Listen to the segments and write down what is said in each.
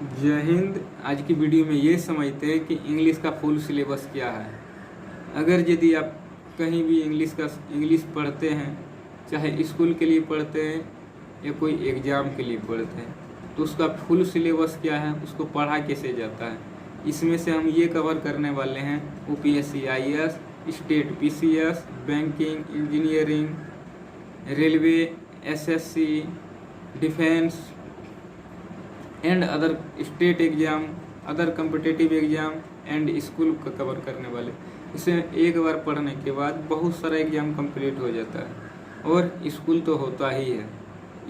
जय हिंद। आज की वीडियो में ये समझते हैं कि इंग्लिश का फुल सिलेबस क्या है। अगर यदि आप कहीं भी इंग्लिश पढ़ते हैं, चाहे स्कूल के लिए पढ़ते हैं या कोई एग्ज़ाम के लिए पढ़ते हैं, तो उसका फुल सिलेबस क्या है, उसको पढ़ा कैसे जाता है, इसमें से हम ये कवर करने वाले हैं। UPSC IAS, state PCS, banking, engineering, railway, SSC, defence and other state exam, other competitive exam and school का कवर करने वाले। इसे एक बार पढ़ने के बाद बहुत सारा एग्जाम कंप्लीट हो जाता है। और स्कूल तो होता ही है,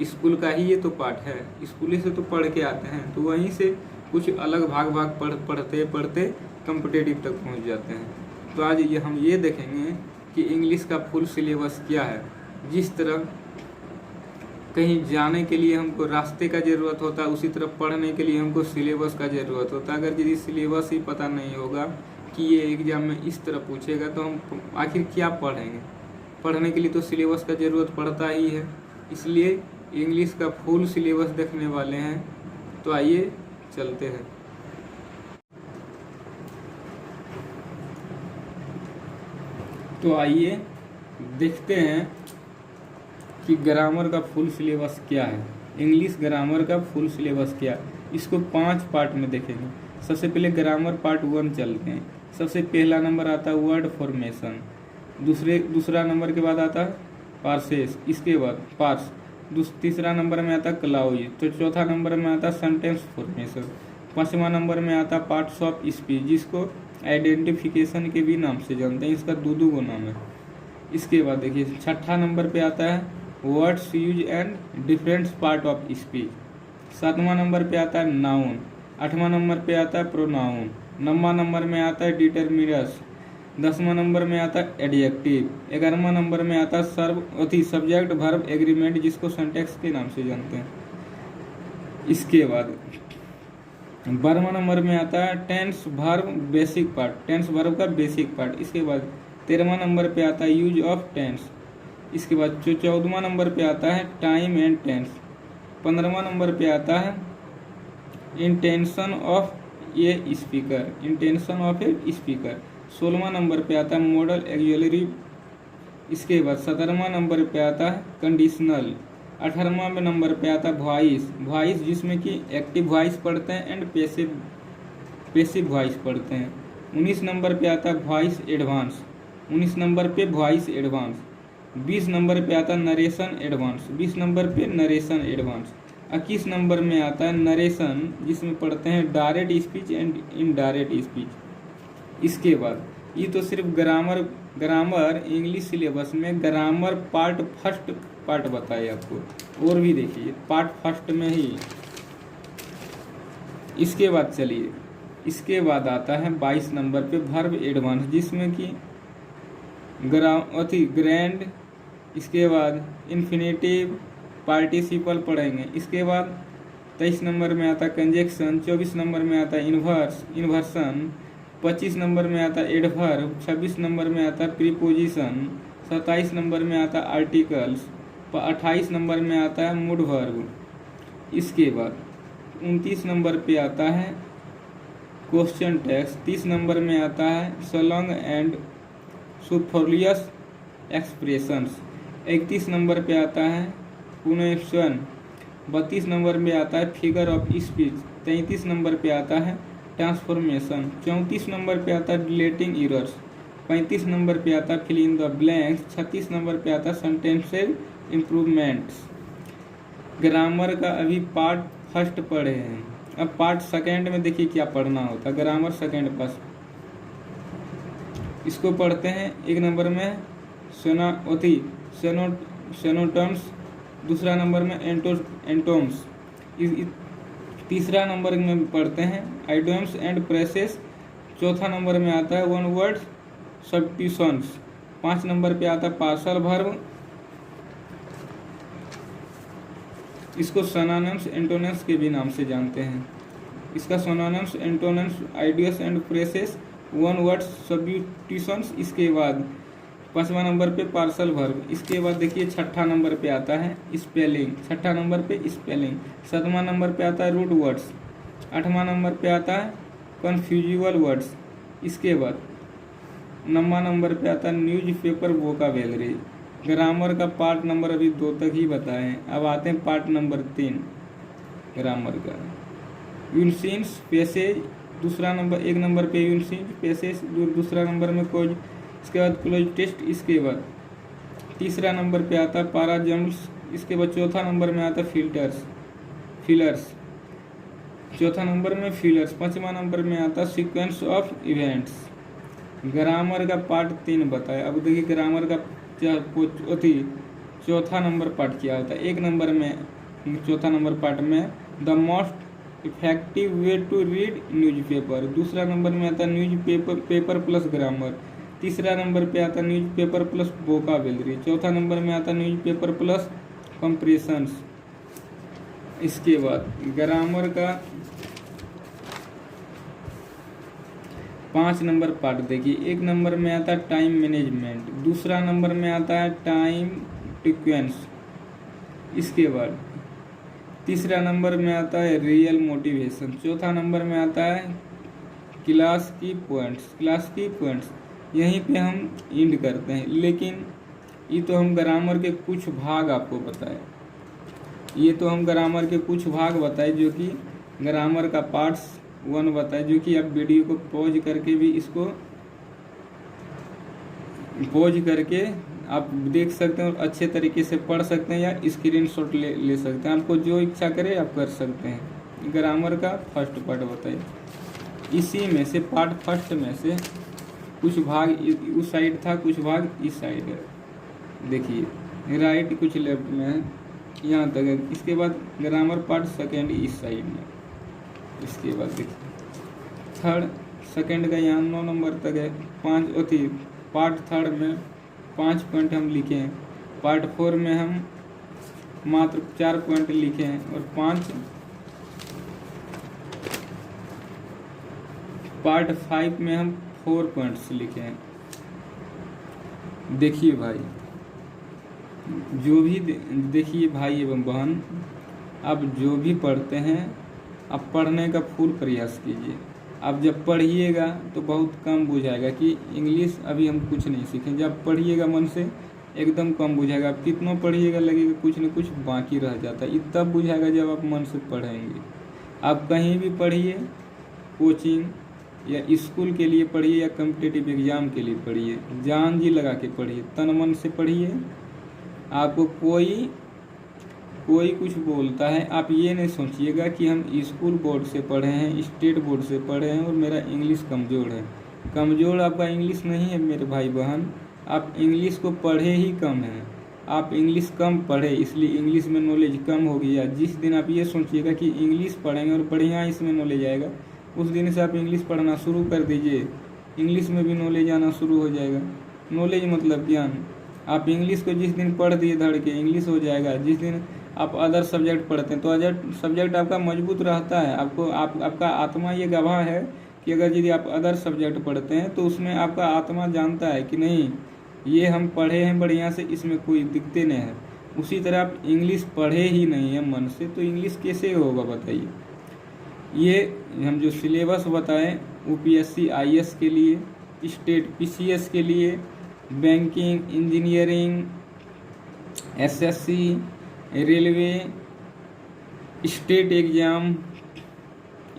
स्कूल का ही ये तो पार्ट है, स्कूल से तो पढ़ के आते हैं, तो वहीं से कुछ अलग भाग पढ़ते पढ़ते कम्पिटिटिव तक पहुंच जाते हैं। तो आज हम ये देखेंगे कि इंग्लिश का फुल सिलेबस क्या है। जिस तरह कहीं जाने के लिए हमको रास्ते का ज़रूरत होता है, उसी तरह पढ़ने के लिए हमको सिलेबस का ज़रूरत होता है। अगर यदि सिलेबस ही पता नहीं होगा कि ये एग्ज़ाम में इस तरह पूछेगा, तो हम आखिर क्या पढ़ेंगे। पढ़ने के लिए तो सिलेबस का ज़रूरत पड़ता ही है, इसलिए इंग्लिश का फुल सिलेबस देखने वाले हैं। तो आइए चलते हैं। तो आइए देखते हैं कि ग्रामर का फुल सिलेबस क्या है। इंग्लिश ग्रामर का फुल सिलेबस क्या है, इसको 5 पार्ट में देखेंगे। सबसे पहले ग्रामर पार्ट 1 चलते हैं। सबसे पहला नंबर आता है वर्ड फॉर्मेशन, दूसरा नंबर के बाद आता है पार्सेस, इसके बाद पार्स, तीसरा नंबर में आता है क्लाउज, तो चौथा नंबर में आता है सेंटेंस फॉर्मेशन, पांचवा नंबर में आता है पार्ट्स ऑफ स्पीच, जिसको आइडेंटिफिकेशन के भी नाम से जानते हैं। इसका दो नाम है। इसके बाद देखिए छठा नंबर पे आता है words use and different part of speech, सातवां नंबर पे आता है नाउन, आठवां नंबर पे आता है प्रोनाउन, नौवां नंबर में आता है डिटरमिनर्स, 10वां नंबर में आता है एडजेक्टिव, 11वां नंबर में आता है सब्जेक्ट वर्ब एग्रीमेंट, जिसको सिंटैक्स के नाम से जानते हैं। इसके बाद 12वां नंबर में आता है tense verb basic part, tense verb का बेसिक पार्ट। इसके बाद 13वां नंबर पे आता है यूज ऑफ टेंस। इसके बाद 14वां नंबर पे आता है टाइम एंड टेंस। 15वां नंबर पे आता है intention of a speaker, intention of a speaker. 16वां नंबर पे आता है मॉडल एक्सुलरी। इसके बाद 17वां नंबर पे आता है कंडीशनल। 18वां नंबर पे आता है वॉइस, वॉइस जिसमें कि एक्टिव वॉइस पढ़ते हैं एंड पैसिव वॉइस पढ़ते हैं। 19 नंबर पे आता है वॉइस एडवांस, 19 नंबर पे वॉइस एडवांस। 20 नंबर पे आता है नरेशन एडवांस, 20 नंबर पे नरेशन एडवांस। 21 नंबर में आता है नरेशन, जिसमें पढ़ते हैं direct speech and indirect speech. इसके बाद ये तो सिर्फ ग्रामर इंग्लिश सिलेबस में ग्रामर पार्ट फर्स्ट पार्ट बताए आपको, और भी देखिए पार्ट फर्स्ट में ही। इसके बाद चलिए, इसके बाद आता है 22 नंबर पे वर्ब एडवांस, जिसमें कि ग्रैंड, इसके बाद इन्फिनेटिव, पार्टिसिपल पढ़ेंगे। इसके बाद 23 नंबर में आता है कंजक्शन, 24 नंबर में आता है इन्वर्सन, 25 नंबर में आता है एडवर्ब, 26 नंबर में आता है प्रीपोजिशन, 27 नंबर में आता है आर्टिकल्स, 28 नंबर में आता है मूड वर्ब। इसके बाद 29 नंबर पे आता है क्वेश्चन टेक्स्ट, 30 नंबर में आता है slang and superfluous expressions, 31 number पे आता है पुनर्शन, 32 नंबर में आता है फिगर ऑफ स्पीच, 33 नंबर पे आता है ट्रांसफॉर्मेशन, 34 नंबर पे आता है डिलीटिंग एरर्स, 35 नंबर पे आता है fill in the blanks, 36 number पे आता है सेंटेंशियल इम्प्रूवमेंट्स। ग्रामर का अभी पार्ट फर्स्ट पढ़े हैं, अब पार्ट सेकेंड में देखिए क्या पढ़ना होता है। ग्रामर सेकेंड पास इसको पढ़ते हैं। एक नंबर में सेनोटम्स, दूसरा नंबर में एंटोम्स, तीसरा नंबर में पढ़ते हैं आइडियम्स एंड फ्रेजेस, चौथा नंबर में आता है वन वर्ड सब्स्टिट्यूशंस, 5 नंबर पे आता है पार्सल वर्ब, इसको सिनोनिम्स एंटोनिम्स के भी नाम से जानते हैं। इसका synonyms antonyms ideas and phrases, one word substitutions. इसके बाद 5वां नंबर पे पार्सल वर्ब। इसके बाद देखिए 6ठा नंबर पे आता है स्पेलिंग, 6ठा नंबर पे स्पेलिंग। 7वां नंबर पे आता है रूट वर्ड्स, 8वां नंबर पे आता है कन्फ्यूजिबल वर्ड्स। इसके बाद 9वां नंबर पे आता है न्यूज़पेपर वोकाबुलरी। ग्रामर का पार्ट नंबर अभी 2 तक ही बताए हैं। अब आते हैं पार्ट नंबर 3 ग्रामर का। यूनसेंस पैसेज दूसरा नंबर, 1 नंबर पे यूनसेंस पैसेज, दूसरा नंबर में कोज, इसके बाद क्लोज टेस्ट, इसके बाद तीसरा नंबर पे आता है पैराजम्स, इसके बाद चौथा नंबर में आता है फिलर्स, चौथा नंबर में फिलर्स, 5वां नंबर में आता है सीक्वेंस ऑफ इवेंट्स। ग्रामर का पार्ट 3 बताया। अब देखिए ग्रामर का चौथा नंबर पार्ट क्या होता है। 1 नंबर में चौथा नंबर पार्ट में the most effective way to read newspaper. दूसरा नंबर में आता है न्यूज़पेपर प्लस ग्रामर। तीसरा नंबर पे आता है न्यूज़पेपर प्लस वोकाबुलरी। चौथा नंबर में आता है न्यूज़पेपर प्लस कंप्रेशंस। इसके बाद ग्रामर का 5 नंबर पार्ट देखिए। 1 नंबर में आता है टाइम मैनेजमेंट, दूसरा नंबर में आता है टाइम सीक्वेंस, इसके बाद तीसरा नंबर में आता है रियल मोटिवेशन, चौथा नंबर में आता है क्लास की पॉइंट्स। यहीं पे हम एंड करते हैं। लेकिन ये तो हम ग्रामर के कुछ भाग आपको बताए, जो कि ग्रामर का पार्ट्स 1 बताए, जो कि आप वीडियो को पॉज करके भी इसको आप देख सकते हैं और अच्छे तरीके से पढ़ सकते हैं या स्क्रीनशॉट ले सकते हैं। आपको जो इच्छा करे आप कर सकते हैं। ग्रामर का फर्स्ट पार्ट बताइए। इसी में से पार्ट फर्स्ट में से कुछ भाग उस साइड था, कुछ भाग इस साइड है। देखिए राइट कुछ लेफ्ट में है, यहाँ तक है। इसके बाद ग्रामर पार्ट सेकेंड इस साइड में। इसके बाद देखिए थर्ड सेकेंड का यहाँ 9 नंबर तक है। पार्ट थर्ड में 5 पॉइंट हम लिखे हैं। पार्ट 4 में हम मात्र 4 पॉइंट लिखे हैं और पार्ट 5 में हम 4 पॉइंट्स लिखे हैं। देखिए भाई, जो भी देखिए भाई एवं बहन, आप जो भी पढ़ते हैं आप पढ़ने का फुल प्रयास कीजिए। आप जब पढ़िएगा तो बहुत कम बुझाएगा कि इंग्लिश अभी हम कुछ नहीं सीखें। जब पढ़िएगा मन से एकदम कम बुझाएगा। आप कितना पढ़िएगा लगेगा कुछ न कुछ बाकी रह जाता है। तब बुझाएगा जब आप मन से पढ़ेंगे। आप कहीं भी पढ़िए, कोचिंग या स्कूल के लिए पढ़िए या कम्पिटिटिव एग्ज़ाम के लिए पढ़िए, जान जी लगा के पढ़िए, तन मन से पढ़िए। आपको कोई कुछ बोलता है, आप ये नहीं सोचिएगा कि हम स्कूल बोर्ड से पढ़े हैं, स्टेट बोर्ड से पढ़े हैं और मेरा इंग्लिश कमज़ोर है। कमज़ोर आपका इंग्लिश नहीं है मेरे भाई बहन, आप इंग्लिश को पढ़े ही कम हैं। आप इंग्लिश कम पढ़े इसलिए इंग्लिश में नॉलेज कम हो गया। जिस दिन आप ये सोचिएगा कि इंग्लिश पढ़ेंगे और बढ़िया इसमें नॉलेज आएगा, उस दिन से आप इंग्लिश पढ़ना शुरू कर दीजिए। इंग्लिश में भी नॉलेज आना शुरू हो जाएगा। नॉलेज मतलब ज्ञान। आप इंग्लिश को जिस दिन पढ़ दिए धड़ के इंग्लिश हो जाएगा। जिस दिन आप अदर सब्जेक्ट पढ़ते हैं तो अदर सब्जेक्ट आपका मजबूत रहता है। आपका आत्मा ये गवाह है कि अगर यदि आप अदर सब्जेक्ट पढ़ते हैं तो उसमें आपका आत्मा जानता है कि नहीं ये हम पढ़े हैं बढ़िया से, इसमें कोई दिक्कतें नहीं है। उसी तरह आप इंग्लिश पढ़े ही नहीं है मन से तो इंग्लिश कैसे होगा बताइए। ये हम जो सिलेबस बताएं UPSC IAS के लिए, स्टेट PCS के लिए, banking, engineering, SSC, railway, state exam,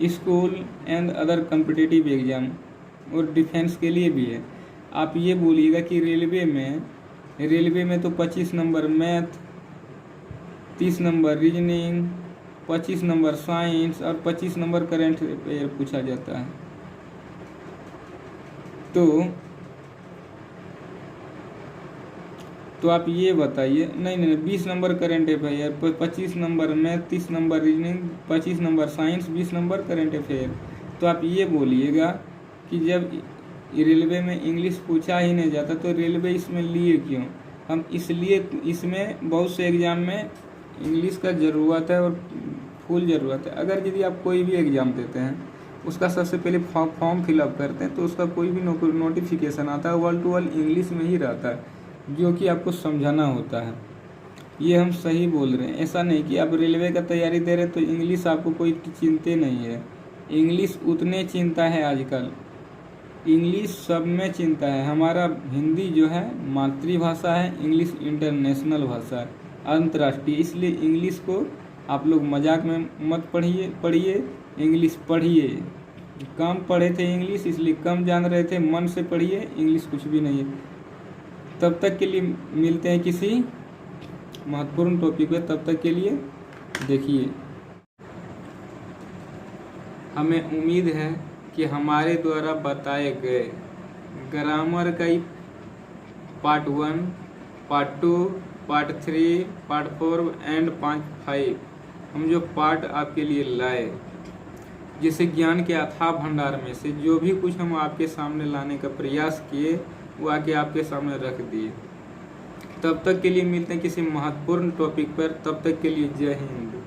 school and other competitive exam और डिफेंस के लिए भी है। आप ये बोलिएगा कि रेलवे में तो 25 number math, 30 number reasoning, 25 number science और 25 नंबर करंट अफेयर पूछा जाता है। तो आप ये बताइए, नहीं 20 number current affair, 25 number math, 30 number reasoning, 25 number science, 20 number current affair. तो आप ये बोलिएगा कि जब रेलवे में इंग्लिश पूछा ही नहीं जाता तो रेलवे इसमें लिए क्यों? हम इसलिए इसमें बहुत से एग्ज़ाम में इंग्लिश का ज़रूरत है और फुल ज़रूरत है। अगर यदि आप कोई भी एग्ज़ाम देते हैं उसका सबसे पहले फॉर्म फिलअप करते हैं तो उसका कोई भी नोटिफिकेशन आता है वर्ड टू वर्ड इंग्लिश में ही रहता है, जो कि आपको समझाना होता है। ये हम सही बोल रहे हैं। ऐसा नहीं कि आप रेलवे का तैयारी दे रहे तो इंग्लिश आपको कोई चिंता नहीं है। इंग्लिश उतने चिंता है आजकल, इंग्लिश सब में चिंता है। हमारा हिंदी जो है मातृभाषा है, इंग्लिश इंटरनेशनल भाषा है, अंतर्राष्ट्रीय। इसलिए इंग्लिश को आप लोग मजाक में मत पढ़िए, इंग्लिश पढ़िए। कम पढ़े थे इंग्लिश इसलिए कम जान रहे थे, मन से पढ़िए, इंग्लिश कुछ भी नहीं है। तब तक के लिए मिलते हैं किसी महत्वपूर्ण टॉपिक पे, तब तक के लिए देखिए। हमें उम्मीद है कि हमारे द्वारा बताए गए ग्रामर का ही part 1, part 2, part 3, part 4 and part 5 हम जो पार्ट आपके लिए लाए, जिसे ज्ञान के अथाह भंडार में से जो भी कुछ हम आपके सामने लाने का प्रयास किए वो आके आपके सामने रख दिए। तब तक के लिए मिलते हैं किसी महत्वपूर्ण टॉपिक पर, तब तक के लिए जय हिंद।